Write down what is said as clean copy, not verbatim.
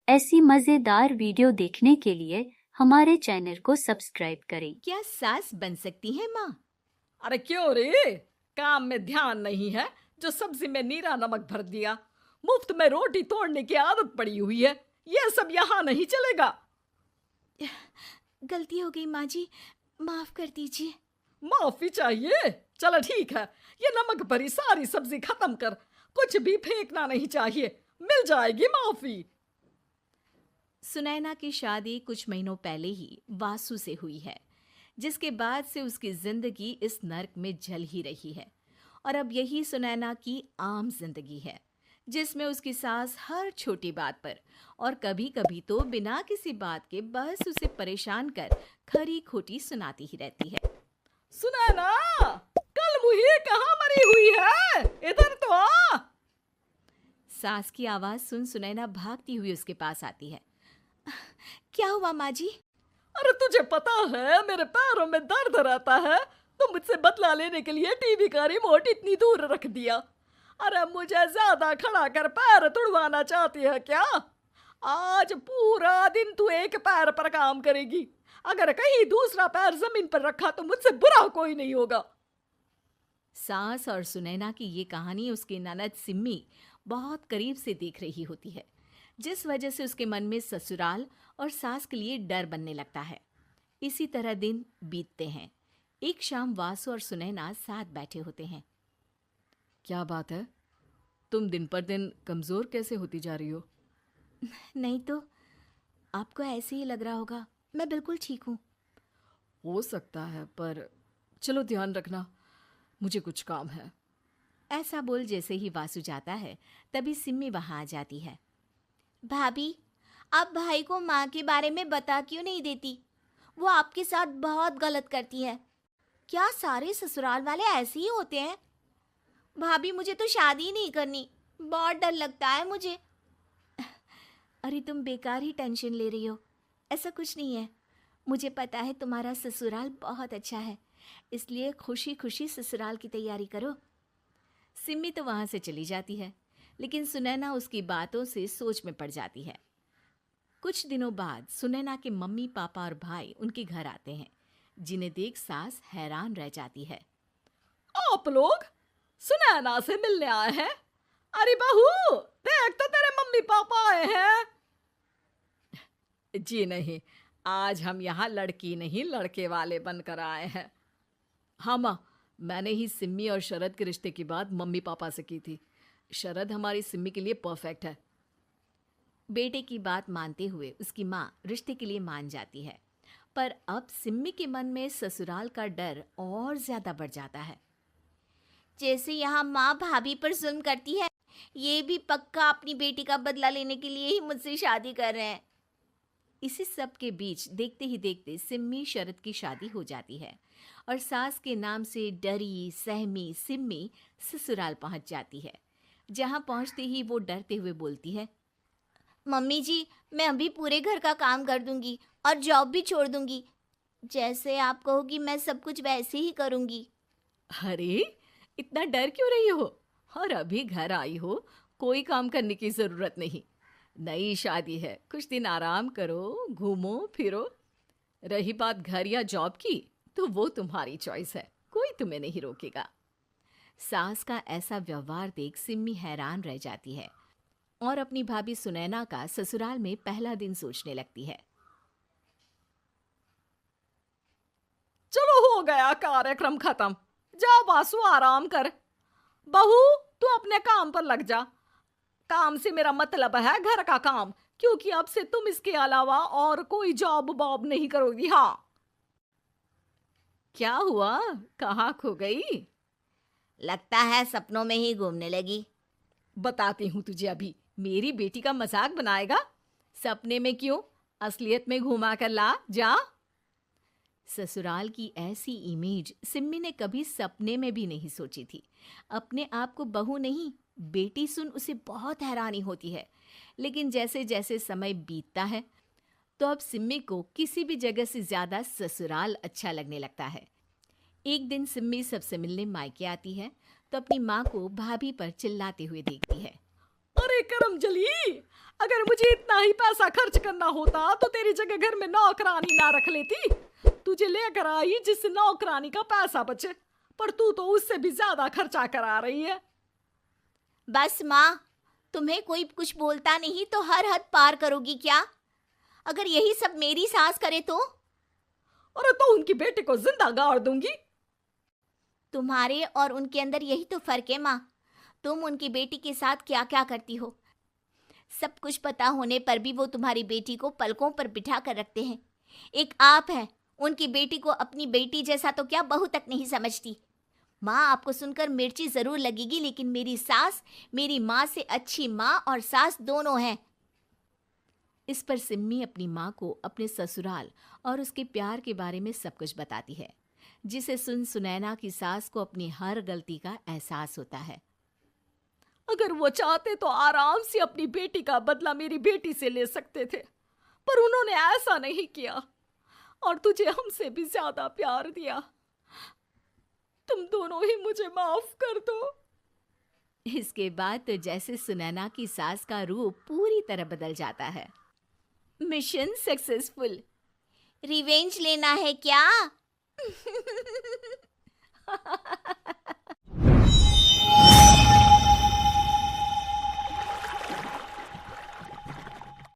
ऐसी मजेदार वीडियो देखने के लिए हमारे चैनल को सब्सक्राइब करें। क्या सास बन सकती है माँ? अरे क्यों रे, काम में ध्यान नहीं है जो सब्जी में नीरा नमक भर दिया। मुफ्त में रोटी तोड़ने की आदत पड़ी हुई है, ये सब यहाँ नहीं चलेगा। गलती हो गई माँ जी, माफ कर दीजिए। माफी चाहिए? चलो ठीक है, ये नमक भरी सारी सब्जी खत्म कर, कुछ भी फेंकना नहीं चाहिए, मिल जाएगी माफी। सुनैना की शादी कुछ महीनों पहले ही वासु से हुई है, जिसके बाद से उसकी जिंदगी इस नर्क में जल ही रही है। और अब यही सुनैना की आम जिंदगी है, जिसमें उसकी सास हर छोटी बात पर और कभी कभी तो बिना किसी बात के बस उसे परेशान कर खरी खोटी सुनाती ही रहती है। सुनैना, कल मुही कहाँ मरी हुई है, इधर तो आ। सास की आवाज सुन सुनैना भागती हुई उसके पास आती है। क्या हुआ माँ जी? अरे तुझे पता है मेरे पैरों में दर्द रहता है, तो मुझसे बदला लेने के लिए टीवी का रिमोट इतनी दूर रख दिया। अरे मुझे ज्यादा खड़ा कर पैर तुड़वाना चाहती है क्या? आज पूरा दिन तू एक पैर पर काम करेगी, अगर कहीं दूसरा पैर जमीन पर रखा तो मुझसे बुरा कोई नहीं होगा। सास और सुनैना की ये कहानी उसकी ननद सिम्मी बहुत करीब से देख रही होती है, जिस वजह से उसके मन में ससुराल और सास के लिए डर बनने लगता है। इसी तरह दिन बीतते हैं। एक शाम वासु और सुनैना साथ बैठे होते हैं। क्या बात है, तुम दिन पर दिन कमजोर कैसे होती जा रही हो? नहीं तो आपको ऐसे ही लग रहा होगा, मैं बिल्कुल ठीक हूँ। हो सकता है, पर चलो ध्यान रखना, मुझे कुछ काम है। ऐसा बोल जैसे ही वासु जाता है, तभी सिम्मी वहां आ जाती है। भाभी, आप भाई को माँ के बारे में बता क्यों नहीं देती? वो आपके साथ बहुत गलत करती है। क्या सारे ससुराल वाले ऐसे ही होते हैं? भाभी, मुझे तो शादी ही नहीं करनी, बहुत डर लगता है मुझे। अरे तुम बेकार ही टेंशन ले रही हो, ऐसा कुछ नहीं है। मुझे पता है तुम्हारा ससुराल बहुत अच्छा है, इसलिए खुशी खुशी ससुराल की तैयारी करो। सिम्मी तो वहां से चली जाती है, लेकिन सुनैना उसकी बातों से सोच में पड़ जाती है। कुछ दिनों बाद सुनैना के मम्मी पापा और भाई उनके घर आते हैं, जिन्हें देख सास हैरान रह जाती है। आप लोग सुनैना से मिलने आए हैं? अरे बहू, देख तो तेरे मम्मी पापा आए हैं। जी नहीं, आज हम यहाँ लड़की नहीं लड़के वाले बनकर आए हैं। हाँ माँ, मैंने ही सिम्मी और शरद के रिश्ते की बात मम्मी पापा से की थी। शरद हमारी सिम्मी के लिए परफेक्ट है। बेटे की बात मानते हुए उसकी माँ रिश्ते के लिए मान जाती है, पर अब सिम्मी के मन में ससुराल का डर और ज्यादा बढ़ जाता है। जैसे यहाँ माँ भाभी पर जुल्म करती है, ये भी पक्का अपनी बेटी का बदला लेने के लिए ही मुझसे शादी कर रहे हैं। इसी सब के बीच देखते ही देखते सिम्मी शरद की शादी हो जाती है और सास के नाम से डरी सहमी सिम्मी ससुराल पहुंच जाती है। जहां पहुंचते ही वो डरते हुए बोलती है, मम्मी जी, मैं अभी पूरे घर का काम कर दूंगी और जॉब भी छोड़ दूंगी। जैसे आप कहोगी मैं सब कुछ वैसे ही करूंगी। अरे इतना डर क्यों रही हो? और अभी घर आई हो, कोई काम करने की जरूरत नहीं। नई शादी है, कुछ दिन आराम करो, घूमो फिरो। रही बात घर या जॉब की, तो वो तुम्हारी चॉइस है, कोई तुम्हें नहीं रोकेगा। सास का ऐसा व्यवहार देख सिम्मी हैरान रह जाती है और अपनी भाभी सुनैना का ससुराल में पहला दिन सोचने लगती है। चलो हो गया कार्यक्रम खत्म, जा वासु आराम कर। बहू, तू अपने काम पर लग जा। काम से मेरा मतलब है घर का काम, क्योंकि अब से तुम इसके अलावा और कोई जॉब बॉब नहीं करोगी। हाँ। क्या हुआ, कहाँ खो गई? लगता है सपनों में ही घूमने लगी। बताती हूँ तुझे अभी। मेरी बेटी का मजाक बनाएगा? सपने में क्यों, असलियत में घुमा कर ला, जा। ससुराल की ऐसी इमेज सिम्मी ने कभी सपने में भी नहीं सोची थी। अपने आप को बहू नहीं, बेटी सुन उसे बहुत हैरानी होती है। लेकिन जैसे जैसे समय बीतता है, तो अब सिम्मी को किसी भी जगह से ज्यादा ससुराल अच्छा लगने लगता है। एक दिन सिम्मी सबसे मिलने मायके आती है, तो अपनी माँ को भाभी पर चिल्लाते हुए देखती है। अरे करमजली, अगर मुझे इतना ही पैसा खर्च करना होता तो तेरी जगह घर में नौकरानी ना रख लेती। तुझे लेकर आई जिस नौकरानी का पैसा बचे, पर तू तो उससे भी ज्यादा खर्चा करा रही है। बस माँ, तुम्हें कोई कुछ बोलता नहीं तो हर हद पार करोगी क्या? अगर यही सब मेरी सास करे तो? अरे तो उनकी बेटी को जिंदा गाड़ दूंगी। तुम्हारे और उनके अंदर यही तो फर्क है माँ। तुम उनकी बेटी के साथ क्या क्या करती हो, सब कुछ पता होने पर भी वो तुम्हारी बेटी को पलकों पर बिठा कर रखते हैं। एक आप हैं, उनकी बेटी को अपनी बेटी जैसा तो क्या बहू तक नहीं समझती। माँ, आपको सुनकर मिर्ची जरूर लगेगी, लेकिन मेरी सास मेरी माँ से अच्छी माँ और सास दोनों हैं। इस पर सिम्मी अपनी माँ को अपने ससुराल और उसके प्यार के बारे में सब कुछ बताती है, जिसे सुन सुनैना की सास को अपनी हर गलती का एहसास होता है। अगर वो चाहते तो आराम से अपनी बेटी का बदला मेरी बेटी से ले सकते थे, पर उन्होंने ऐसा नहीं किया और तुझे हमसे भी ज्यादा प्यार दिया। तुम दोनों ही मुझे माफ कर दो। इसके बाद तो जैसे सुनैना की सास का रूप पूरी तरह बदल जाता है। Mission successful. रिवेंज लेना है क्या?